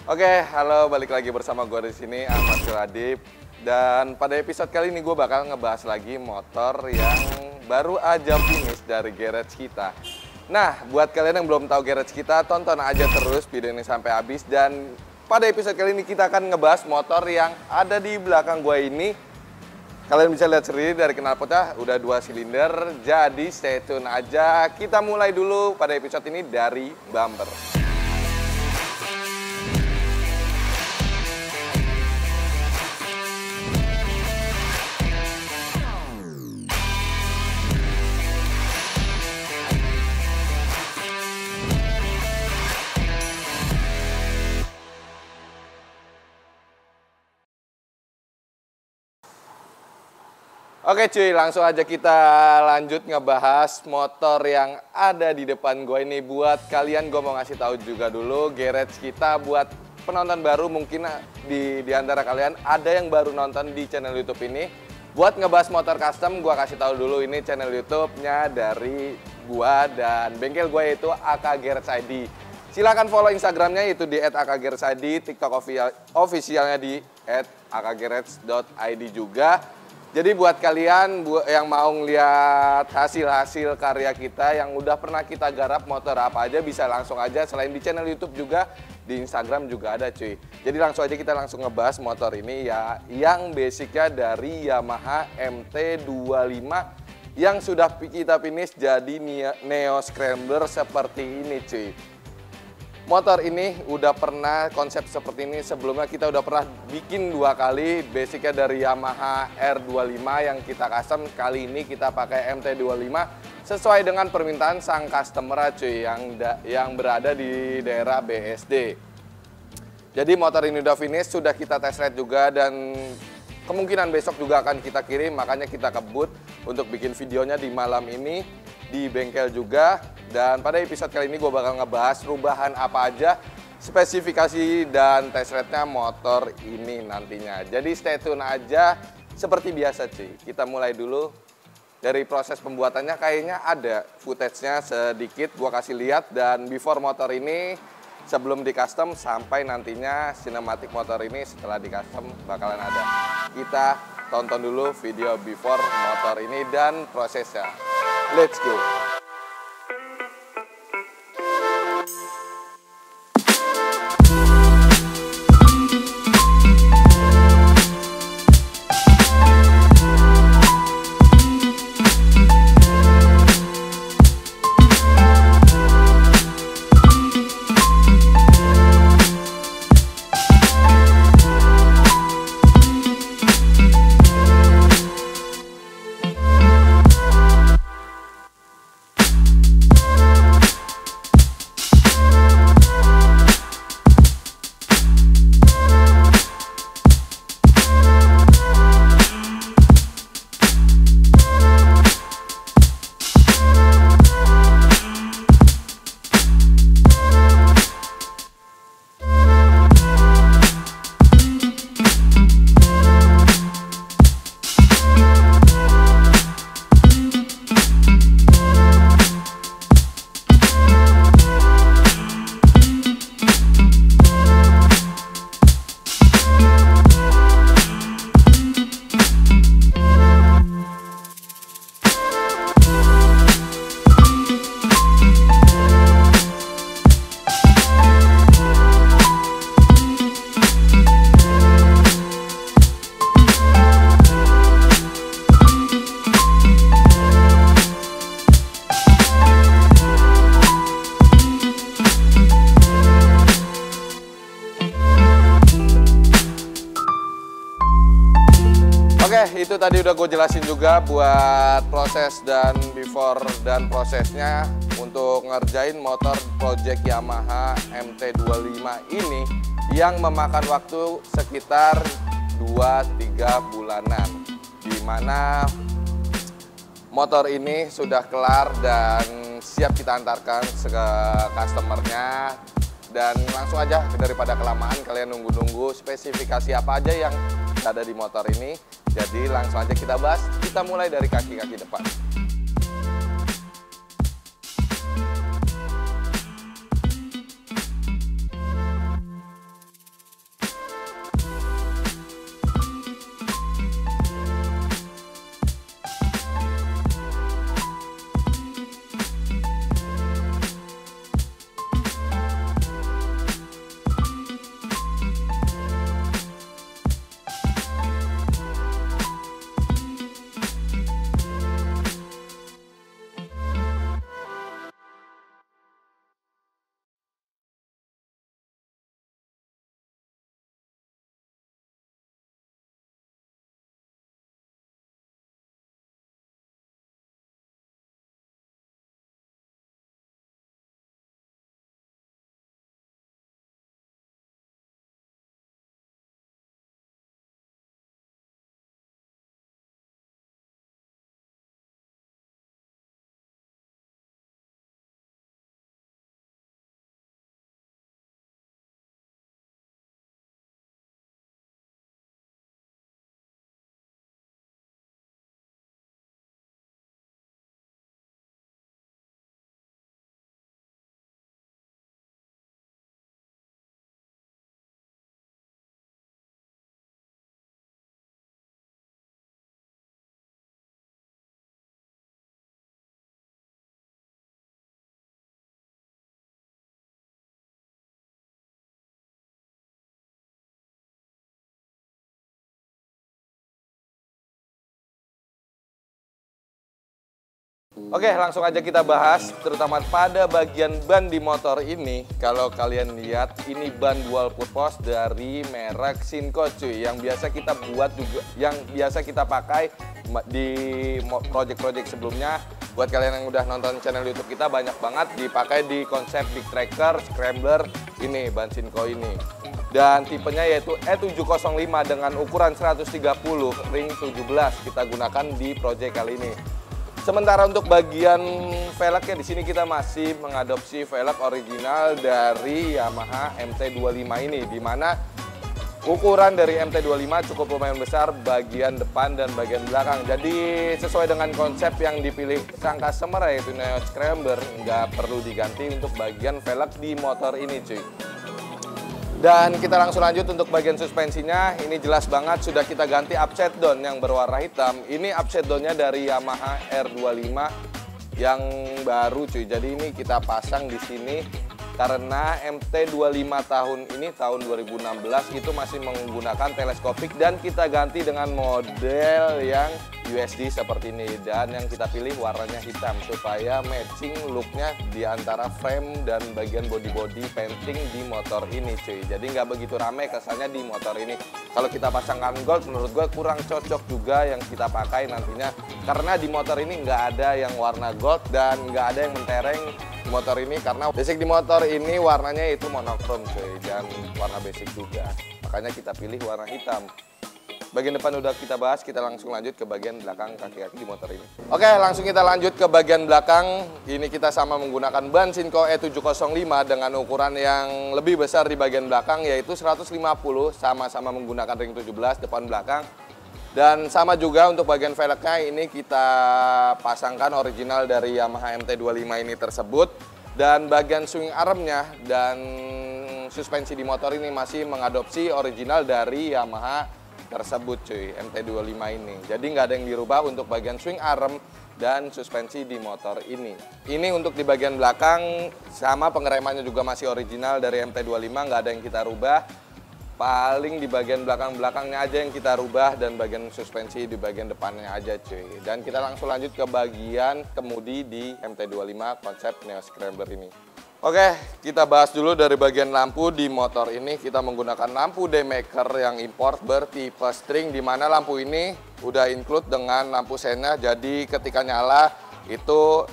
Oke, halo, balik lagi bersama gue di sini, Ahmad Suradip. Dan pada episode kali ini gue bakal ngebahas lagi motor yang baru aja finish dari garage kita. Nah, buat kalian yang belum tahu garage kita, tonton aja terus video ini sampai habis. Dan pada episode kali ini kita akan ngebahas motor yang ada di belakang gue ini. Kalian bisa lihat sendiri dari knalpotnya udah 2 silinder, jadi stay tune aja. Kita mulai dulu pada episode ini dari bumper. Oke cuy, langsung aja kita lanjut ngebahas motor yang ada di depan gue ini. Buat kalian, gue mau ngasih tahu juga dulu garage kita buat penonton baru. Mungkin di antara kalian ada yang baru nonton di channel YouTube ini. Buat ngebahas motor custom, gue kasih tahu dulu ini channel YouTube-nya dari gue dan bengkel gue yaitu AK Garage ID. Silahkan follow Instagramnya itu di @akgarage_id, TikTok officialnya di @akgarage.id juga. Jadi buat kalian yang mau ngeliat hasil-hasil karya kita yang udah pernah kita garap motor apa aja, bisa langsung aja selain di channel YouTube juga di Instagram juga ada cuy. Jadi langsung aja kita langsung ngebahas motor ini ya, yang basicnya dari Yamaha MT25 yang sudah kita finish jadi Neo Scrambler seperti ini cuy. Motor ini udah pernah konsep seperti ini sebelumnya, kita udah pernah bikin 2 kali, basicnya dari Yamaha R25 yang kita custom. Kali ini kita pakai MT25 sesuai dengan permintaan sang customer cuy yang berada di daerah BSD. Jadi motor ini udah finish, sudah kita test ride juga dan kemungkinan besok juga akan kita kirim, makanya kita kebut untuk bikin videonya di malam ini di bengkel juga. Dan pada episode kali ini gue bakal ngebahas perubahan apa aja, spesifikasi dan test ride-nya motor ini nantinya. Jadi stay tune aja seperti biasa cuy. Kita mulai dulu dari proses pembuatannya, kayaknya ada footage-nya sedikit gue kasih lihat. Dan before motor ini sebelum di custom sampai nantinya sinematik motor ini setelah di custom bakalan ada. Kita tonton dulu video before motor ini dan prosesnya. Let's go. Oke, itu tadi udah gue jelasin juga buat proses dan before dan prosesnya untuk ngerjain motor project Yamaha MT25 ini yang memakan waktu sekitar 2-3 bulanan, dimana motor ini sudah kelar dan siap kita antarkan ke customernya. Dan langsung aja, daripada kelamaan kalian nunggu-nunggu spesifikasi apa aja yang ada di motor ini. Jadi langsung aja kita bahas, kita mulai dari kaki-kaki depan. Oke, langsung aja kita bahas, terutama pada bagian ban di motor ini. Kalau kalian lihat, ini ban dual purpose dari merek Shinko cuy, yang biasa kita buat juga, yang biasa kita pakai di project-project sebelumnya. Buat kalian yang udah nonton channel YouTube kita, banyak banget dipakai di konsep big tracker, scrambler, ini ban Shinko ini. Dan tipenya yaitu E705 dengan ukuran 130 ring 17 kita gunakan di project kali ini. Sementara untuk bagian velgnya di sini kita masih mengadopsi velg original dari Yamaha MT25 ini, di mana ukuran dari MT25 cukup lumayan besar bagian depan dan bagian belakang. Jadi sesuai dengan konsep yang dipilih sang customer yaitu Neo Scrambler, nggak perlu diganti untuk bagian velg di motor ini cuy. Dan kita langsung lanjut untuk bagian suspensinya. Ini jelas banget sudah kita ganti upside down yang berwarna hitam. Ini upside downnya dari Yamaha R25 yang baru cuy. Jadi ini kita pasang di sini karena MT25 tahun ini, tahun 2016 itu masih menggunakan teleskopik, dan kita ganti dengan model yang USD seperti ini, dan yang kita pilih warnanya hitam supaya matching looknya di antara frame dan bagian body painting di motor ini cuy. Jadi nggak begitu rame kesannya di motor ini. Kalau kita pasangkan gold menurut gue kurang cocok juga yang kita pakai nantinya, karena di motor ini nggak ada yang warna gold dan nggak ada yang mentereng di motor ini, karena basic di motor ini warnanya itu monokrom cuy, dan warna basic juga, makanya kita pilih warna hitam. Bagian depan udah kita bahas, kita langsung lanjut ke bagian belakang kaki-kaki di motor ini. Oke, langsung kita lanjut ke bagian belakang. Ini kita sama menggunakan ban Shinko E705 dengan ukuran yang lebih besar di bagian belakang, yaitu 150, sama-sama menggunakan ring 17 depan belakang. Dan sama juga untuk bagian velgnya, ini kita pasangkan original dari Yamaha MT25 ini tersebut. Dan bagian swing armnya dan suspensi di motor ini masih mengadopsi original dari Yamaha tersebut cuy, MT25 ini. Jadi nggak ada yang dirubah untuk bagian swing arm dan suspensi di motor ini. Ini untuk di bagian belakang, sama pengeremannya juga masih original dari MT25, nggak ada yang kita rubah. Paling di bagian belakang-belakangnya aja yang kita rubah, dan bagian suspensi di bagian depannya aja cuy. Dan kita langsung lanjut ke bagian kemudi di MT25 konsep Neo Scrambler ini. Oke, kita bahas dulu dari bagian lampu di motor ini. Kita menggunakan lampu daymaker yang import bertipe string, di mana lampu ini udah include dengan lampu sennya. Jadi ketika nyala itu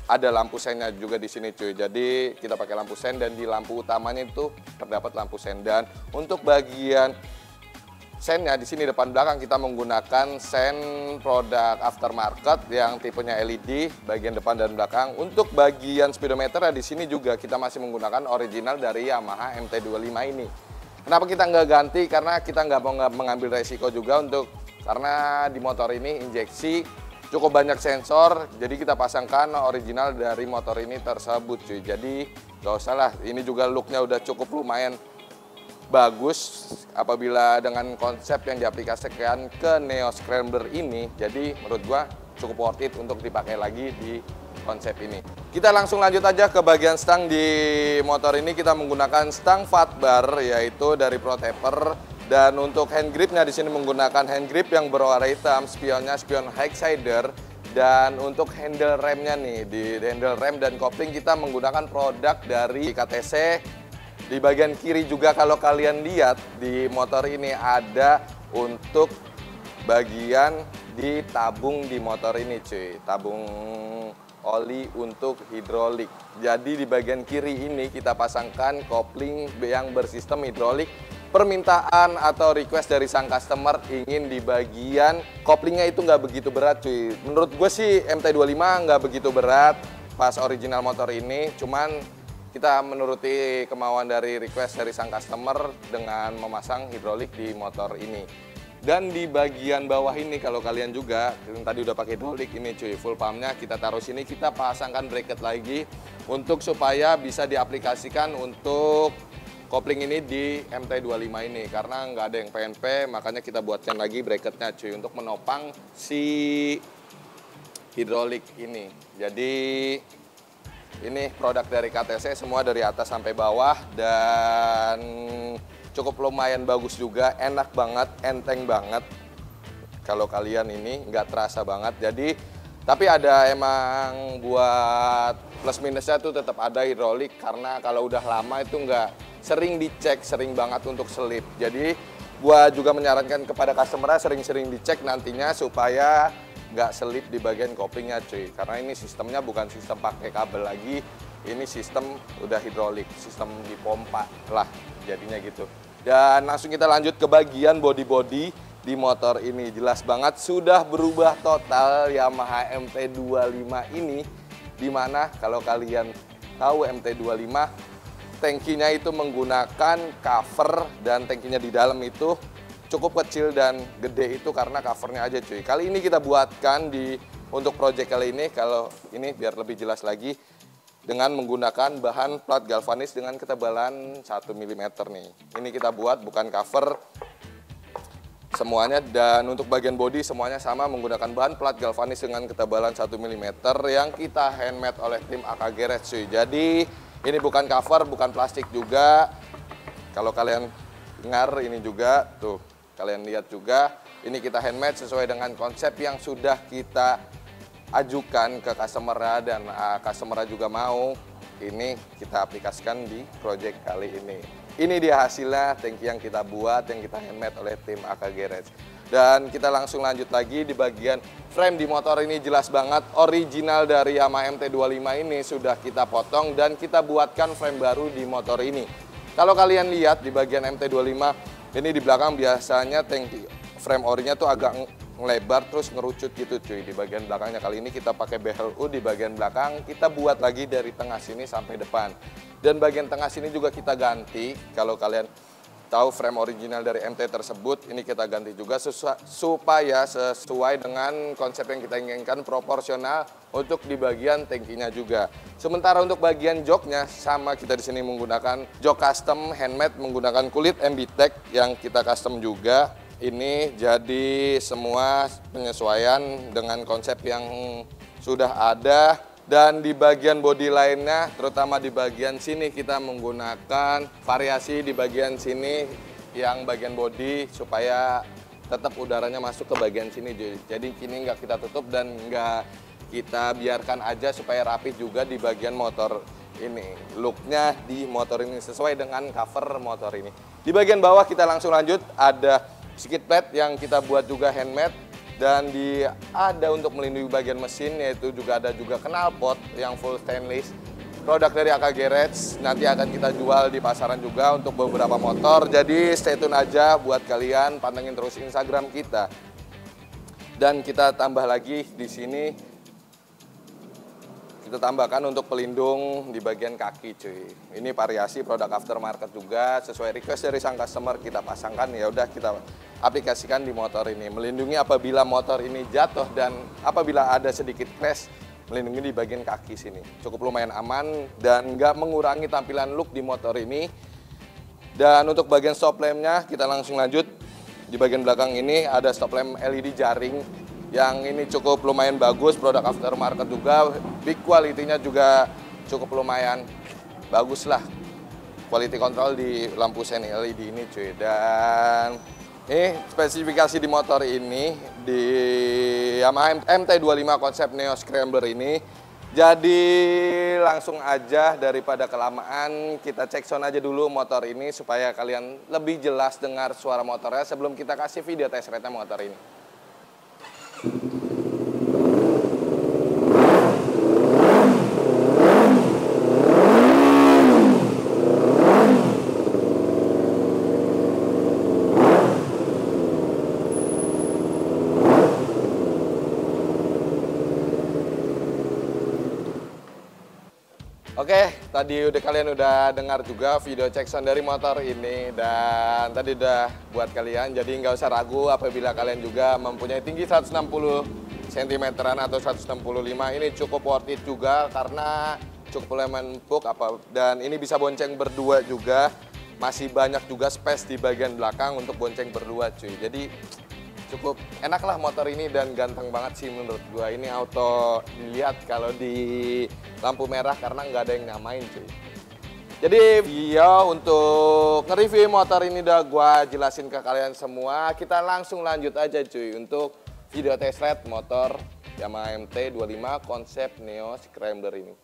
ada lampu sennya juga di sini cuy. Jadi kita pakai lampu sen, dan di lampu utamanya itu terdapat lampu sen. Dan untuk bagian sennya di sini depan belakang kita menggunakan sen produk aftermarket yang tipenya LED bagian depan dan belakang. Untuk bagian speedometer di sini juga kita masih menggunakan original dari Yamaha MT25 ini. Kenapa kita nggak ganti? Karena kita nggak mau mengambil resiko juga karena di motor ini injeksi cukup banyak sensor, jadi kita pasangkan original dari motor ini tersebut cuy. Jadi nggak usah lah, ini juga looknya udah cukup lumayan bagus apabila dengan konsep yang diaplikasikan ke Neo Scrambler ini. Jadi menurut gua cukup worth it untuk dipakai lagi di konsep ini. Kita langsung lanjut aja ke bagian stang di motor ini. Kita menggunakan stang fat bar yaitu dari Pro Taper, dan untuk hand gripnya di sini menggunakan hand grip yang berwarna hitam, spionnya spion Highsider. Dan untuk handle remnya nih, di handle rem dan kopling kita menggunakan produk dari KTC. Di bagian kiri juga kalau kalian lihat di motor ini ada untuk bagian di tabung di motor ini cuy, tabung oli untuk hidrolik. Jadi di bagian kiri ini kita pasangkan kopling yang bersistem hidrolik. Permintaan atau request dari sang customer ingin di bagian koplingnya itu nggak begitu berat cuy. Menurut gue sih MT25 nggak begitu berat pas original motor ini, cuman kita menuruti kemauan dari request dari sang customer dengan memasang hidrolik di motor ini. Dan di bagian bawah ini kalau kalian juga yang tadi udah pakai hidrolik ini cuy, full pumpnya kita taruh sini, kita pasangkan bracket lagi untuk supaya bisa diaplikasikan untuk kopling ini di MT25 ini, karena nggak ada yang PNP, makanya kita buatkan lagi bracketnya cuy untuk menopang si hidrolik ini. Jadi ini produk dari KTC, semua dari atas sampai bawah, dan cukup lumayan bagus juga, enak banget, enteng banget. Kalau kalian ini nggak terasa banget. Jadi Tapi ada emang buat plus minusnya tuh tetap ada hidrolik, karena kalau udah lama itu nggak sering dicek, sering banget untuk selip. Jadi gua juga menyarankan kepada customer sering-sering dicek nantinya supaya nggak selip di bagian koplingnya cuy. Karena ini sistemnya bukan sistem pakai kabel lagi, ini sistem udah hidrolik, sistem dipompa lah jadinya gitu. Dan langsung kita lanjut ke bagian body-body di motor ini. Jelas banget sudah berubah total Yamaha MT-25 ini, dimana kalau kalian tahu MT-25 tangkinya itu menggunakan cover, dan tangkinya di dalam itu cukup kecil dan gede itu karena covernya aja cuy. Kali ini kita buatkan untuk project kali ini, kalau ini biar lebih jelas lagi, dengan menggunakan bahan plat galvanis dengan ketebalan 1 mm nih. Ini kita buat bukan cover semuanya, dan untuk bagian body semuanya sama menggunakan bahan plat galvanis dengan ketebalan 1 mm yang kita handmade oleh tim AK Garage cuy. Jadi ini bukan cover, bukan plastik juga. Kalau kalian dengar ini juga tuh, kalian lihat juga, ini kita handmade sesuai dengan konsep yang sudah kita ajukan ke customer, dan customer juga mau ini kita aplikasikan di project kali ini. Ini dia hasilnya, tangki yang kita buat, yang kita handmade oleh tim AK Garage. Dan kita langsung lanjut lagi di bagian frame di motor ini. Jelas banget original dari Yamaha MT-25 ini sudah kita potong dan kita buatkan frame baru di motor ini. Kalau kalian lihat di bagian MT-25 ini di belakang biasanya tangki frame orinya tuh agak ngelebar terus ngerucut gitu cuy di bagian belakangnya. Kali ini kita pakai BLU di bagian belakang, kita buat lagi dari tengah sini sampai depan. Dan bagian tengah sini juga kita ganti. Kalau kalian tahu frame original dari MT tersebut, ini kita ganti juga supaya sesuai dengan konsep yang kita inginkan, proporsional untuk di bagian tangkinya juga. Sementara untuk bagian joknya sama, kita di sini menggunakan jok custom handmade menggunakan kulit MB-Tech yang kita custom juga. Ini jadi semua penyesuaian dengan konsep yang sudah ada. Dan di bagian bodi lainnya, terutama di bagian sini, kita menggunakan variasi di bagian sini yang bagian bodi supaya tetap udaranya masuk ke bagian sini. Jadi kini nggak kita tutup dan nggak kita biarkan aja, supaya rapi juga di bagian motor ini. Looknya di motor ini sesuai dengan cover motor ini. Di bagian bawah kita langsung lanjut, ada skid plate yang kita buat juga handmade. Dan ada untuk melindungi bagian mesin, yaitu juga ada juga knalpot yang full stainless. Produk dari AK Garage nanti akan kita jual di pasaran juga untuk beberapa motor. Jadi stay tune aja buat kalian, pantengin terus Instagram kita. Dan kita tambah lagi di sini, kita tambahkan untuk pelindung di bagian kaki cuy. Ini variasi produk aftermarket juga, sesuai request dari sang customer kita pasangkan, ya udah kita aplikasikan di motor ini. Melindungi apabila motor ini jatuh, dan apabila ada sedikit crash, melindungi di bagian kaki sini. Cukup lumayan aman dan nggak mengurangi tampilan look di motor ini. Dan untuk bagian stop lampnya kita langsung lanjut. Di bagian belakang ini ada stop lamp LED jaring yang ini cukup lumayan bagus, produk aftermarket juga. Big quality-nya juga cukup lumayan bagus lah. Quality control di lampu sen LED ini cuy. Dan ini spesifikasi di motor ini di Yamaha MT-25 konsep Neo Scrambler ini. Jadi langsung aja daripada kelamaan, kita cek sound aja dulu motor ini supaya kalian lebih jelas dengar suara motornya sebelum kita kasih video test ride motor ini. Oke, tadi kalian udah dengar juga video cek sound dari motor ini, dan tadi udah buat kalian, jadi nggak usah ragu apabila kalian juga mempunyai tinggi 160 cm atau 165, ini cukup worth it juga karena cukup lumayan empuk dan ini bisa bonceng berdua juga, masih banyak juga space di bagian belakang untuk bonceng berdua cuy. Jadi cukup enak lah motor ini dan ganteng banget sih menurut gua. Ini auto dilihat kalau di lampu merah karena nggak ada yang nyamain cuy. Jadi video untuk nge-review motor ini udah gua jelasin ke kalian semua. Kita langsung lanjut aja cuy untuk video test ride motor Yamaha MT25 konsep Neo Scrambler ini.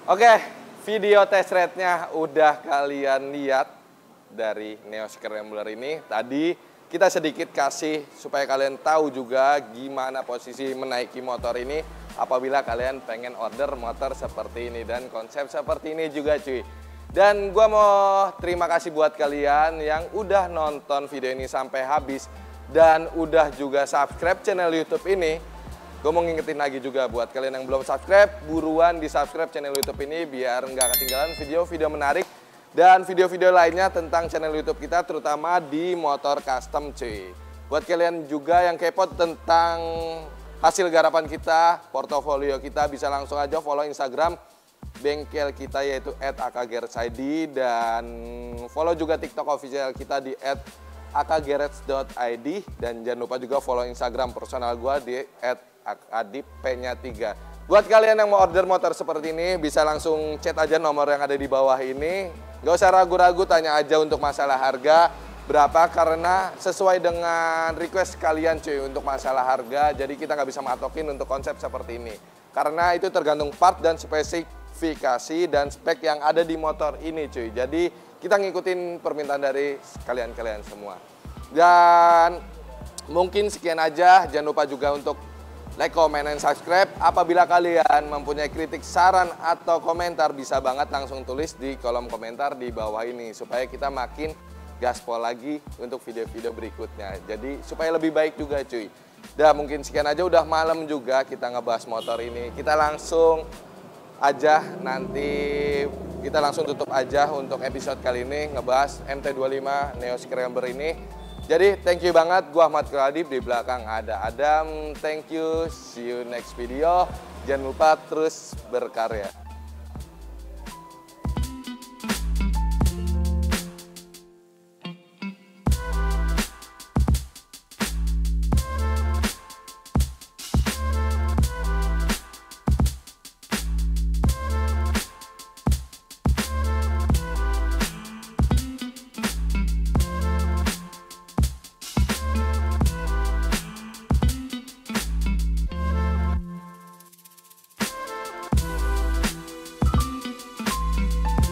Oke, video test ride-nya udah kalian lihat dari Neo Scrambler ini. Tadi kita sedikit kasih supaya kalian tahu juga gimana posisi menaiki motor ini apabila kalian pengen order motor seperti ini dan konsep seperti ini juga cuy. Dan gua mau terima kasih buat kalian yang udah nonton video ini sampai habis dan udah juga subscribe channel YouTube ini. Gue mau ngingetin lagi juga buat kalian yang belum subscribe, buruan di subscribe channel YouTube ini biar nggak ketinggalan video-video menarik dan video-video lainnya tentang channel YouTube kita, terutama di motor custom cuy. Buat kalian juga yang kepo tentang hasil garapan kita, portofolio kita, bisa langsung aja follow Instagram bengkel kita yaitu @akgarage.id dan follow juga TikTok official kita di @akgarage.id dan jangan lupa juga follow Instagram personal gue di @adipnya3. Buat kalian yang mau order motor seperti ini bisa langsung chat aja nomor yang ada di bawah ini. Gak usah ragu-ragu, tanya aja untuk masalah harga berapa karena sesuai dengan request kalian cuy untuk masalah harga. Jadi kita nggak bisa matokin untuk konsep seperti ini karena itu tergantung part dan spesifikasi dan spek yang ada di motor ini cuy. Jadi kita ngikutin permintaan dari kalian semua. Dan mungkin sekian aja, jangan lupa juga untuk like, comment, dan subscribe. Apabila kalian mempunyai kritik, saran, atau komentar, bisa banget langsung tulis di kolom komentar di bawah ini. Supaya kita makin gaspol lagi untuk video-video berikutnya. Jadi supaya lebih baik juga cuy. Dan mungkin sekian aja, udah malam juga kita ngebahas motor ini. Kita langsung aja nanti, kita langsung tutup aja untuk episode kali ini ngebahas MT25 Neo Scrambler ini. Jadi thank you banget, gua Ahmad Kradib, di belakang ada Adam. Thank you, see you next video. Jangan lupa terus berkarya.